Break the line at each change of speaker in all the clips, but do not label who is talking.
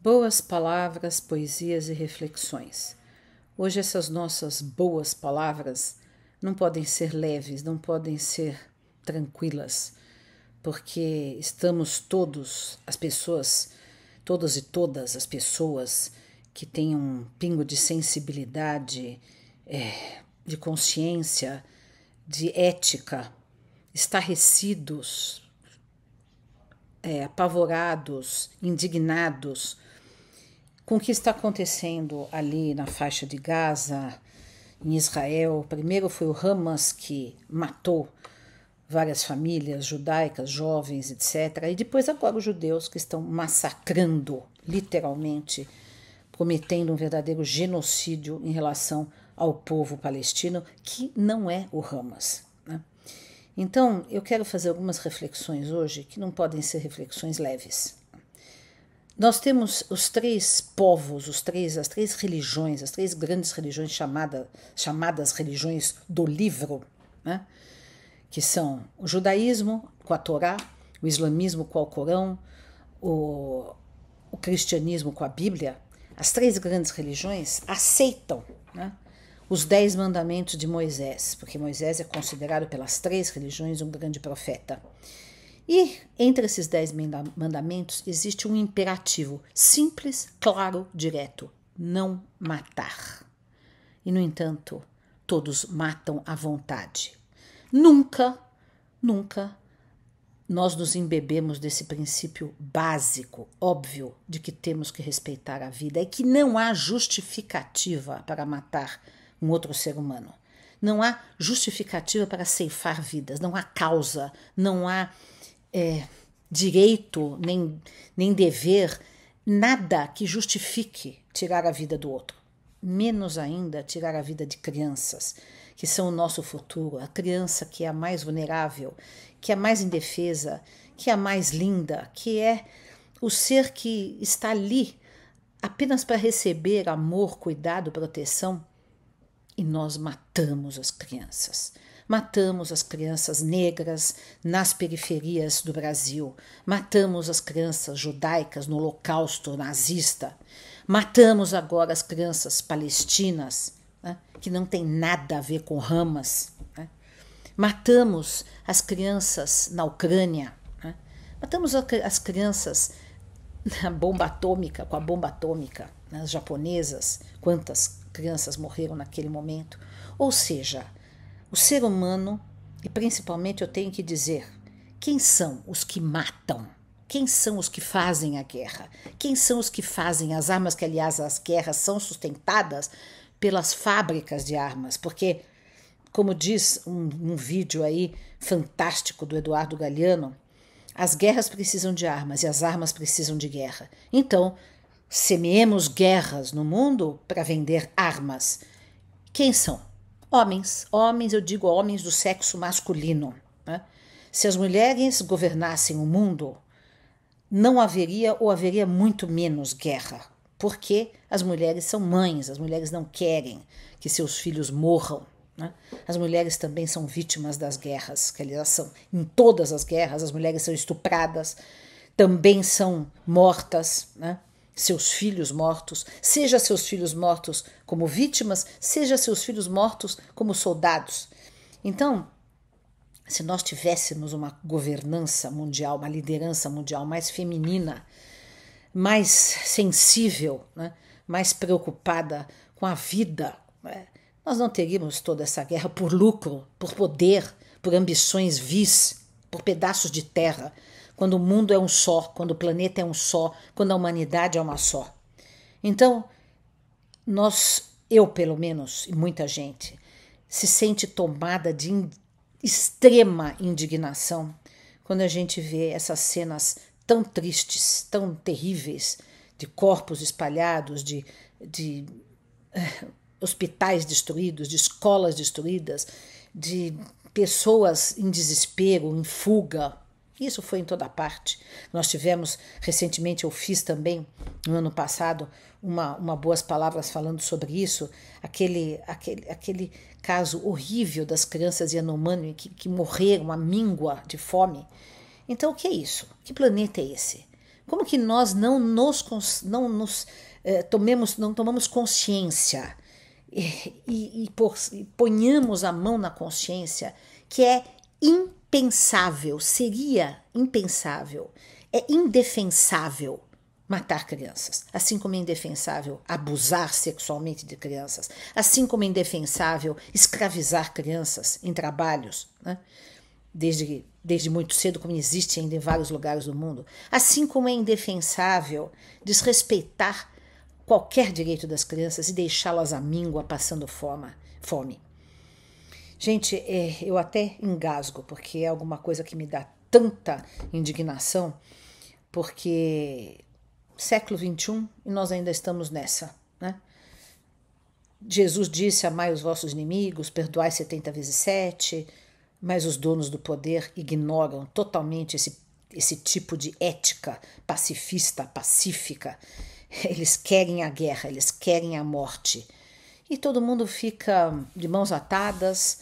Boas palavras, poesias e reflexões. Hoje essas nossas boas palavras não podem ser leves, não podem ser tranquilas, porque estamos todos, as pessoas, todas e todas as pessoas que têm um pingo de sensibilidade, de consciência, de ética, estarrecidos, apavorados, indignados com o que está acontecendo ali na faixa de Gaza, em Israel. Primeiro foi o Hamas que matou várias famílias judaicas, jovens, etc. E depois agora os judeus que estão massacrando, literalmente, prometendo um verdadeiro genocídio em relação ao povo palestino, que não é o Hamas, né? Então, eu quero fazer algumas reflexões hoje que não podem ser reflexões leves. Nós temos os três povos, as três religiões, as três grandes religiões chamadas religiões do livro, né? Que são o judaísmo com a Torá, o islamismo com o Alcorão, o cristianismo com a Bíblia. As três grandes religiões aceitam, né, os 10 mandamentos de Moisés, porque Moisés é considerado pelas três religiões um grande profeta. E entre esses 10 mandamentos existe um imperativo simples, claro, direto: não matar. E, no entanto, todos matam à vontade. Nunca nós nos embebemos desse princípio básico, óbvio, de que temos que respeitar a vida e que não há justificativa para matar um outro ser humano. Não há justificativa para ceifar vidas, não há causa, não há direito nem dever, nada que justifique tirar a vida do outro. Menos ainda tirar a vida de crianças, que são o nosso futuro, a criança que é a mais vulnerável, que é a mais indefesa, que é a mais linda, que é o ser que está ali apenas para receber amor, cuidado, proteção. E nós matamos as crianças. Matamos as crianças negras nas periferias do Brasil. Matamos as crianças judaicas no Holocausto nazista. Matamos agora as crianças palestinas, né, que não tem nada a ver com Hamas, né? Matamos as crianças na Ucrânia, né? Matamos as crianças na bomba atômica, com a bomba atômica, né, as japonesas. Quantas crianças morreram naquele momento? Ou seja, o ser humano, e principalmente eu tenho que dizer, quem são os que matam? Quem são os que fazem a guerra? Quem são os que fazem as armas, que aliás as guerras são sustentadas pelas fábricas de armas? Porque, como diz um vídeo aí fantástico do Eduardo Galeano, as guerras precisam de armas e as armas precisam de guerra. Então, semeemos guerras no mundo para vender armas. Quem são? Homens, eu digo homens do sexo masculino, né? Se as mulheres governassem o mundo, não haveria ou haveria muito menos guerra, porque as mulheres são mães, as mulheres não querem que seus filhos morram, né? As mulheres também são vítimas das guerras, que elas são em todas as guerras, as mulheres são estupradas, também são mortas, né? Seus filhos mortos, seja seus filhos mortos como vítimas, seja seus filhos mortos como soldados. Então, se nós tivéssemos uma governança mundial, uma liderança mundial mais feminina, mais sensível, né, mais preocupada com a vida, né, nós não teríamos toda essa guerra por lucro, por poder, por ambições vis, por pedaços de terra, quando o mundo é um só, quando o planeta é um só, quando a humanidade é uma só. Então, eu pelo menos, e muita gente, se sente tomada de extrema indignação quando a gente vê essas cenas tão tristes, tão terríveis, de corpos espalhados, de hospitais destruídos, de escolas destruídas, de pessoas em desespero, em fuga. Isso foi em toda parte. Nós tivemos, recentemente eu fiz também, no ano passado, uma Boas Palavras falando sobre isso, aquele caso horrível das crianças Yanomami que morreram à míngua de fome. Então o que é isso? Que planeta é esse? Como que nós não tomamos consciência e ponhamos a mão na consciência que é impensável, seria impensável, é indefensável matar crianças, assim como é indefensável abusar sexualmente de crianças, assim como é indefensável escravizar crianças em trabalhos, né? Desde muito cedo, como existe ainda em vários lugares do mundo, assim como é indefensável desrespeitar qualquer direito das crianças e deixá-las à míngua passando fome. Gente, eu até engasgo, porque é alguma coisa que me dá tanta indignação, porque século XXI e nós ainda estamos nessa, né? Jesus disse: amai os vossos inimigos, perdoai 70 vezes 7, mas os donos do poder ignoram totalmente esse tipo de ética pacifista, pacífica. Eles querem a guerra, eles querem a morte. E todo mundo fica de mãos atadas,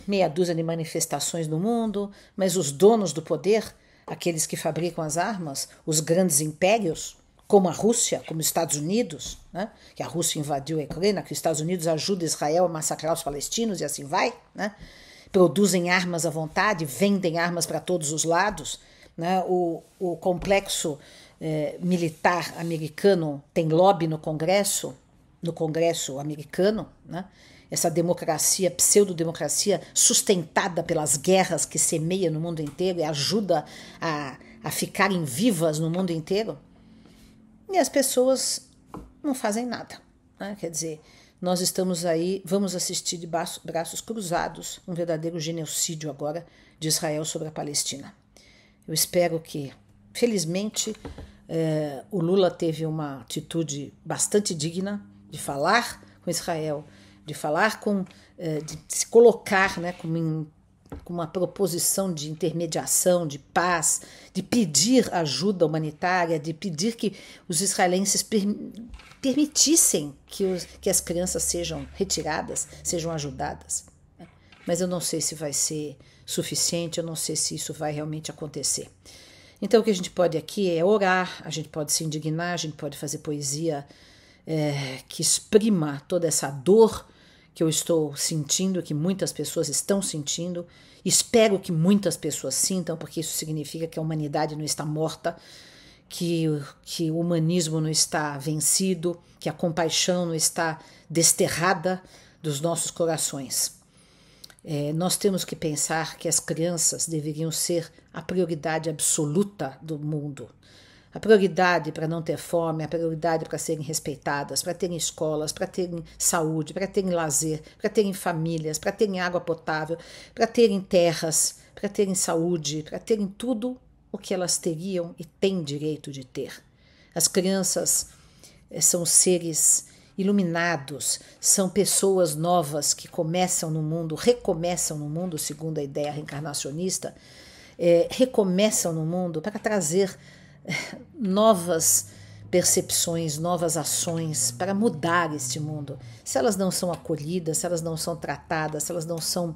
meia dúzia de manifestações no mundo, mas os donos do poder, aqueles que fabricam as armas, os grandes impérios, como a Rússia, como os Estados Unidos, né? Que a Rússia invadiu a Ucrânia, que os Estados Unidos ajudam Israel a massacrar os palestinos e assim vai, né? Produzem armas à vontade, vendem armas para todos os lados, né? O complexo militar americano tem lobby no Congresso americano, né? Essa democracia, pseudodemocracia sustentada pelas guerras que semeia no mundo inteiro e ajuda a ficarem vivas no mundo inteiro. E as pessoas não fazem nada, né? Quer dizer, nós estamos aí, vamos assistir de braços cruzados um verdadeiro genocídio agora de Israel sobre a Palestina. Eu espero que, felizmente, o Lula teve uma atitude bastante digna de falar com Israel, de falar de se colocar, né, com uma proposição de intermediação, de paz, de pedir ajuda humanitária, de pedir que os israelenses permitissem que as crianças sejam retiradas, sejam ajudadas. Mas eu não sei se vai ser suficiente, eu não sei se isso vai realmente acontecer. Então o que a gente pode aqui é orar, a gente pode se indignar, a gente pode fazer poesia que exprima toda essa dor que eu estou sentindo, que muitas pessoas estão sentindo. Espero que muitas pessoas sintam, porque isso significa que a humanidade não está morta, que o humanismo não está vencido, que a compaixão não está desterrada dos nossos corações. Nós temos que pensar que as crianças deveriam ser a prioridade absoluta do mundo. A prioridade para não ter fome, a prioridade para serem respeitadas, para terem escolas, para terem saúde, para terem lazer, para terem famílias, para terem água potável, para terem terras, para terem saúde, para terem tudo o que elas teriam e têm direito de ter. As crianças são seres iluminados, são pessoas novas que começam no mundo, recomeçam no mundo, segundo a ideia reencarnacionista, recomeçam no mundo para trazer novas percepções, novas ações para mudar este mundo. Se elas não são acolhidas, se elas não são tratadas, se elas não são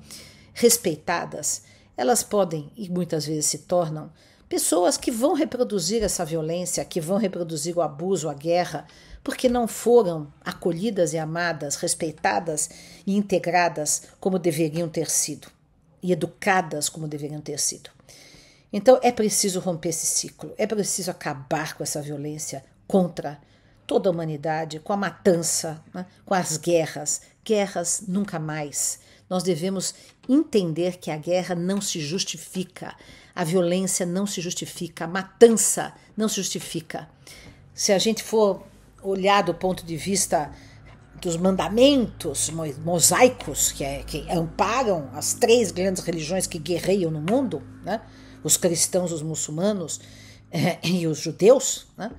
respeitadas, elas podem, e muitas vezes se tornam, pessoas que vão reproduzir essa violência, que vão reproduzir o abuso, a guerra, porque não foram acolhidas e amadas, respeitadas e integradas como deveriam ter sido, e educadas como deveriam ter sido. Então é preciso romper esse ciclo, é preciso acabar com essa violência contra toda a humanidade, com a matança, né, com as guerras. Guerras nunca mais. Nós devemos entender que a guerra não se justifica, a violência não se justifica, a matança não se justifica. Se a gente for olhar do ponto de vista dos mandamentos mosaicos que amparam as 3 grandes religiões que guerreiam no mundo, né? Os cristãos, os muçulmanos e os judeus, né?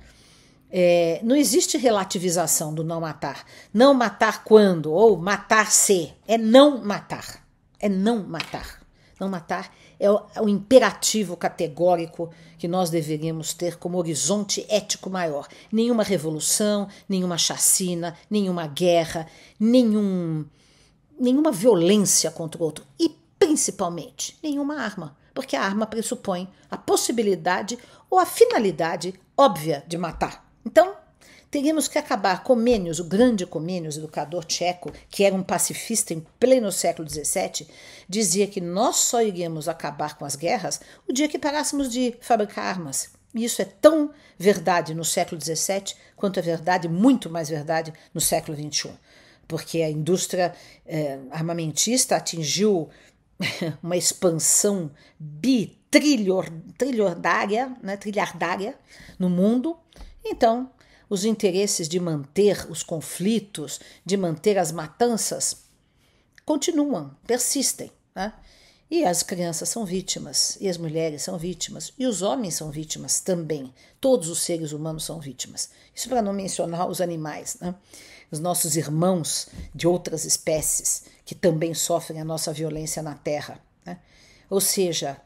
Não existe relativização do não matar. Não matar quando? Ou matar-se. É não matar. É não matar. Não matar é o imperativo categórico que nós deveríamos ter como horizonte ético maior. Nenhuma revolução, nenhuma chacina, nenhuma guerra, nenhuma violência contra o outro. E, principalmente, nenhuma arma. porque a arma pressupõe a possibilidade ou a finalidade óbvia de matar. Então, teríamos que acabar. Comênios, o grande Comênios, educador tcheco, que era um pacifista em pleno século XVII, dizia que nós só iríamos acabar com as guerras o dia que parássemos de fabricar armas. E isso é tão verdade no século XVII quanto é verdade, muito mais verdade, no século XXI. Porque a indústria armamentista atingiu uma expansão trilhardária no mundo. Então, os interesses de manter os conflitos, de manter as matanças, continuam, persistem, né? E as crianças são vítimas, e as mulheres são vítimas, e os homens são vítimas também. Todos os seres humanos são vítimas. Isso para não mencionar os animais, né? Os nossos irmãos de outras espécies que também sofrem a nossa violência na Terra, né? Ou seja,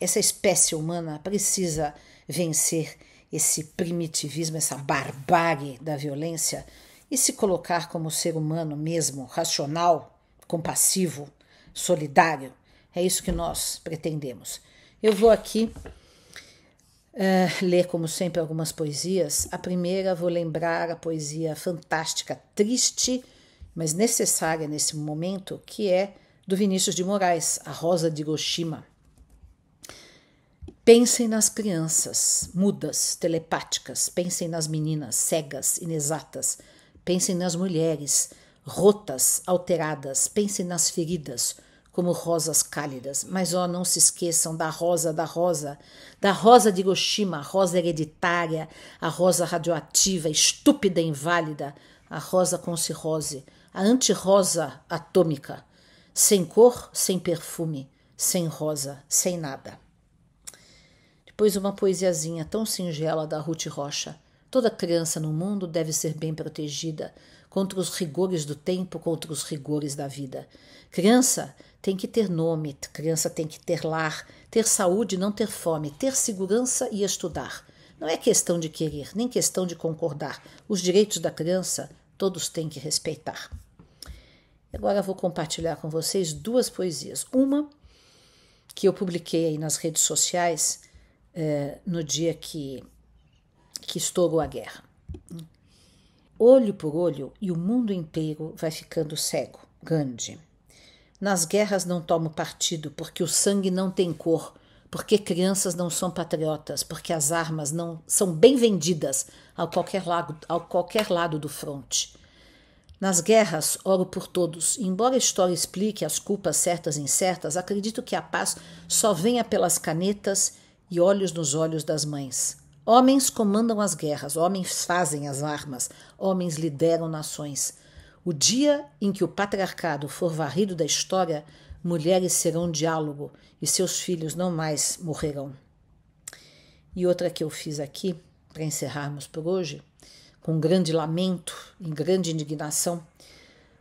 essa espécie humana precisa vencer esse primitivismo, essa barbárie da violência e se colocar como ser humano mesmo, racional, compassivo, solidário. É isso que nós pretendemos. Eu vou aqui ler, como sempre, algumas poesias. A primeira, vou lembrar a poesia fantástica, triste, mas necessária nesse momento, que é do Vinícius de Moraes, A Rosa de Hiroshima. Pensem nas crianças, mudas, telepáticas, pensem nas meninas, cegas, inexatas, pensem nas mulheres, rotas, alteradas, pensem nas feridas, como rosas cálidas, mas não se esqueçam da rosa de Hiroshima, a rosa hereditária, a rosa radioativa, estúpida e inválida, a rosa com cirrose, a antirrosa atômica, sem cor, sem perfume, sem rosa, sem nada. Depois uma poesiazinha tão singela da Ruth Rocha. Toda criança no mundo deve ser bem protegida contra os rigores do tempo, contra os rigores da vida. Criança tem que ter nome, criança tem que ter lar, ter saúde, não ter fome, ter segurança e estudar. Não é questão de querer, nem questão de concordar. Os direitos da criança todos têm que respeitar. Agora vou compartilhar com vocês duas poesias. Uma que eu publiquei aí nas redes sociais no dia que estourou a guerra. Olho por olho e o mundo inteiro vai ficando cego. Gandhi. Nas guerras não tomo partido, porque o sangue não tem cor, porque crianças não são patriotas, porque as armas não são bem vendidas a qualquer lado do fronte. Nas guerras, oro por todos. Embora a história explique as culpas certas e incertas, acredito que a paz só venha pelas canetas e olhos nos olhos das mães. Homens comandam as guerras, homens fazem as armas, homens lideram nações. O dia em que o patriarcado for varrido da história, mulheres serão diálogo e seus filhos não mais morrerão. E outra que eu fiz aqui, para encerrarmos por hoje, com grande lamento e grande indignação,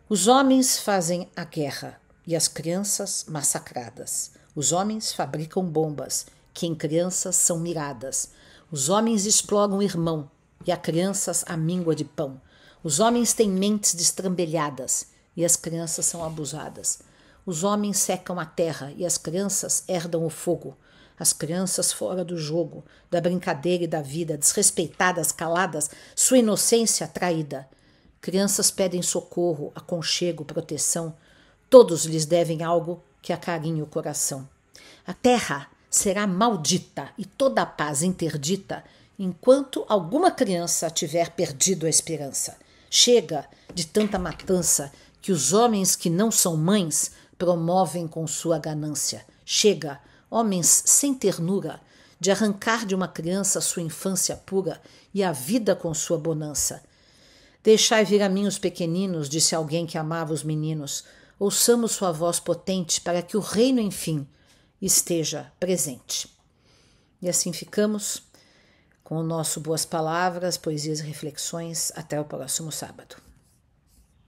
os homens fazem a guerra e as crianças massacradas. Os homens fabricam bombas, que em crianças são miradas. Os homens exploram o irmão e a crianças a míngua de pão. Os homens têm mentes destrambelhadas e as crianças são abusadas. Os homens secam a terra e as crianças herdam o fogo. As crianças fora do jogo, da brincadeira e da vida, desrespeitadas, caladas, sua inocência traída. Crianças pedem socorro, aconchego, proteção. Todos lhes devem algo que acarinhe o coração. A terra será maldita e toda a paz interdita enquanto alguma criança tiver perdido a esperança. Chega de tanta matança que os homens que não são mães promovem com sua ganância. Chega, homens sem ternura, de arrancar de uma criança sua infância pura e a vida com sua bonança. Deixai vir a mim os pequeninos, disse alguém que amava os meninos. Ouçamos sua voz potente para que o reino, enfim, esteja presente. E assim ficamos com o nosso Boas Palavras, Poesias e Reflexões. Até o próximo sábado.